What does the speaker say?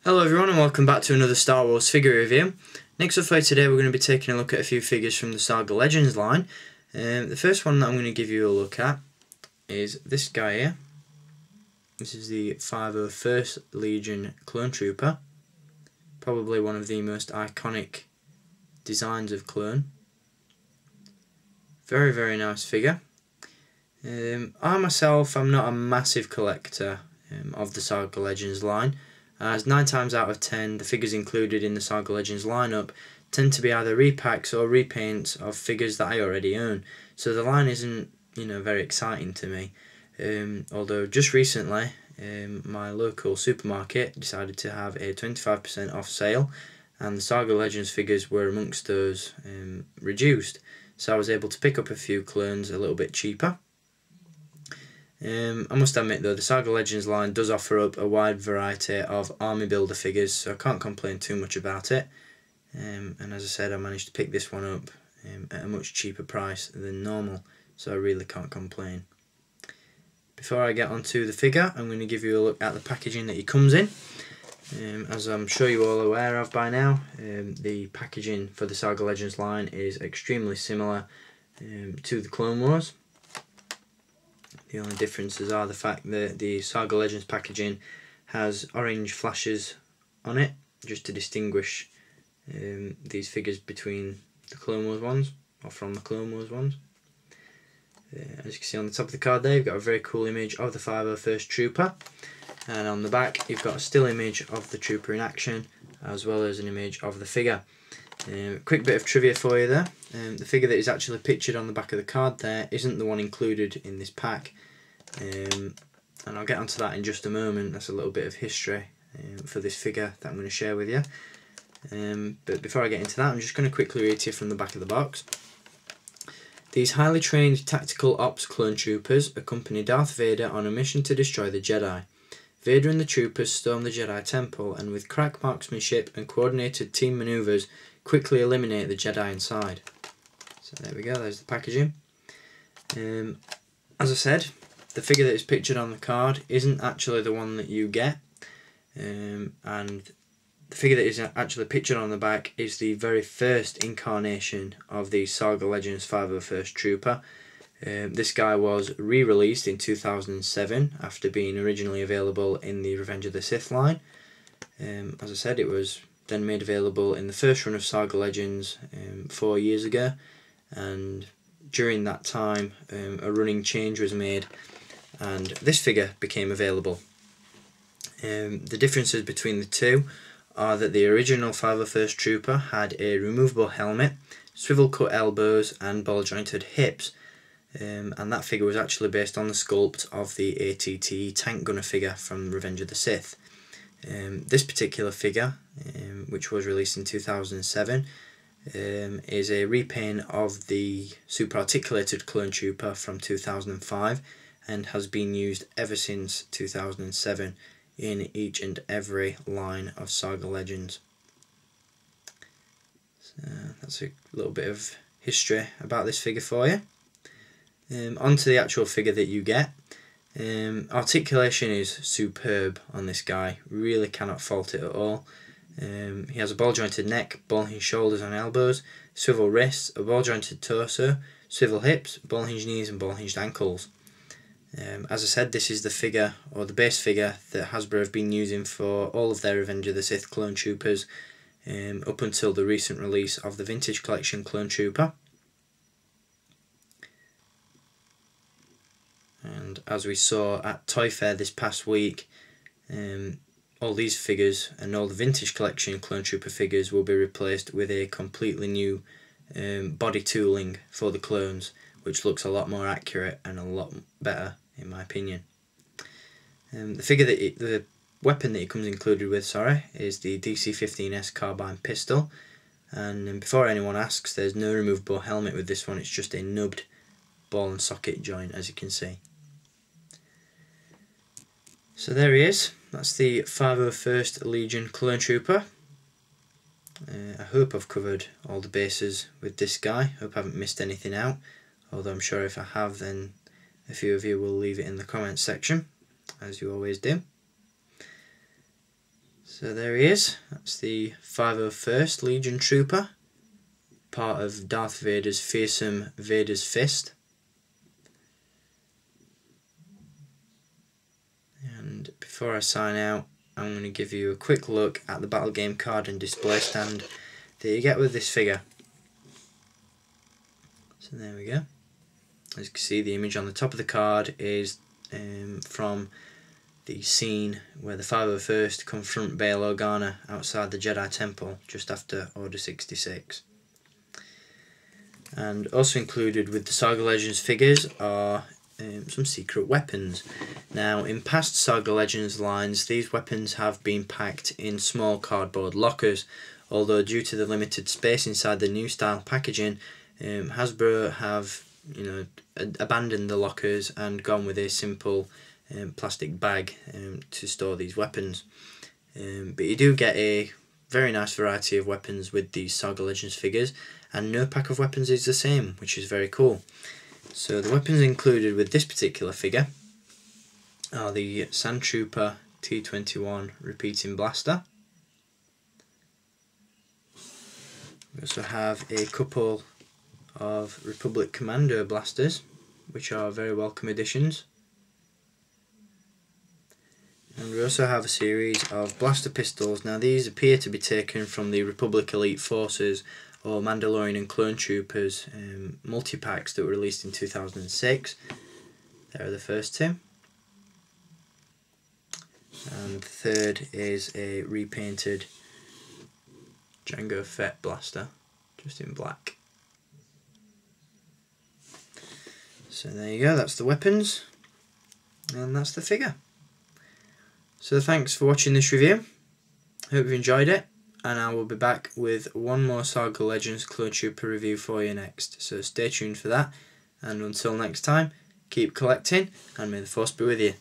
Hello everyone and welcome back to another Star Wars figure review. Next up for today we're going to be taking a look at a few figures from the Saga Legends line. The first one that I'm going to give you a look at is this guy here. This is the 501st Legion Clone Trooper. Probably one of the most iconic designs of clone. Very nice figure. I myself am not a massive collector of the Saga Legends line, as 9 times out of 10 the figures included in the Saga Legends lineup tend to be either repacks or repaints of figures that I already own, so the line isn't very exciting to me. Although just recently my local supermarket decided to have a 25% off sale, and the Saga Legends figures were amongst those reduced, so I was able to pick up a few clones a little bit cheaper. I must admit though, the Saga Legends line does offer up a wide variety of army builder figures, so I can't complain too much about it. And as I said, I managed to pick this one up at a much cheaper price than normal, so I really can't complain. Before I get onto the figure, I'm going to give you a look at the packaging that he comes in. As I'm sure you're all aware of by now, the packaging for the Saga Legends line is extremely similar to the Clone Wars. The only differences are the fact that the Saga Legends packaging has orange flashes on it, just to distinguish these figures between the Clone Wars ones, or from the Clone Wars ones. As you can see on the top of the card there, you've got a very cool image of the 501st Trooper, and on the back you've got a still image of the Trooper in action, as well as an image of the figure. Quick bit of trivia for you there. The figure that is actually pictured on the back of the card there isn't the one included in this pack, and I'll get onto that in just a moment. That's a little bit of history for this figure that I'm going to share with you. But before I get into that, I'm just going to quickly read to you from the back of the box. These highly trained tactical ops clone troopers accompany Darth Vader on a mission to destroy the Jedi. Vader and the troopers storm the Jedi Temple, and with crack marksmanship and coordinated team maneuvers quickly eliminate the Jedi inside. So there we go, there's the packaging. As I said, the figure that is pictured on the card isn't actually the one that you get, and the figure that is actually pictured on the back is the very first incarnation of the Saga Legends 501st Trooper. This guy was re-released in 2007 after being originally available in the Revenge of the Sith line. As I said, it was then made available in the first run of Saga Legends 4 years ago, and during that time a running change was made and this figure became available. The differences between the two are that the original 501st Trooper had a removable helmet, swivel cut elbows and ball jointed hips, and that figure was actually based on the sculpt of the ATT tank gunner figure from Revenge of the Sith. This particular figure, which was released in 2007, is a repaint of the super articulated clone trooper from 2005 and has been used ever since 2007 in each and every line of Saga Legends. So that's a little bit of history about this figure for you. Onto the actual figure that you get. Articulation is superb on this guy, really cannot fault it at all. He has a ball jointed neck, ball hinged shoulders and elbows, swivel wrists, a ball jointed torso, swivel hips, ball hinged knees and ball hinged ankles. As I said, this is the figure, or the base figure, that Hasbro have been using for all of their Revenge of the Sith clone troopers up until the recent release of the Vintage Collection Clone Trooper. And as we saw at Toy Fair this past week, all these figures and all the Vintage Collection Clone Trooper figures will be replaced with a completely new body tooling for the clones, which looks a lot more accurate and a lot better in my opinion. The weapon that it comes included with, is the DC-15S Carbine Pistol, and before anyone asks, there's no removable helmet with this one, it's just a nubbed ball and socket joint, as you can see. So there he is, that's the 501st Legion Clone Trooper. I hope I've covered all the bases with this guy, hope I haven't missed anything out, although I'm sure if I have then a few of you will leave it in the comments section, as you always do. So there he is. That's the 501st Legion Trooper, part of Darth Vader's fearsome Vader's Fist. And before I sign out, I'm going to give you a quick look at the battle game card and display stand that you get with this figure. So there we go. As you can see, the image on the top of the card is from the scene where the 501st confront Bail Organa outside the Jedi Temple just after Order 66. And also included with the Saga Legends figures are some secret weapons. Now, in past Saga Legends lines, these weapons have been packed in small cardboard lockers, although due to the limited space inside the new style packaging, Hasbro have abandoned the lockers and gone with a simple plastic bag to store these weapons. But you do get a very nice variety of weapons with these Saga Legends figures, and no pack of weapons is the same, which is very cool. So the weapons included with this particular figure are the Sand Trooper T21 repeating blaster. We also have a couple of Republic Commando blasters, which are very welcome additions. And we also have a series of blaster pistols. Now these appear to be taken from the Republic Elite Forces or Mandalorian and Clone Troopers multi-packs that were released in 2006. There are the first two. And the third is a repainted Jango Fett blaster, just in black. So there you go, that's the weapons, and that's the figure. So thanks for watching this review, hope you enjoyed it, and I will be back with one more Saga Legends Clone Trooper review for you next, so stay tuned for that, and until next time, keep collecting, and may the Force be with you.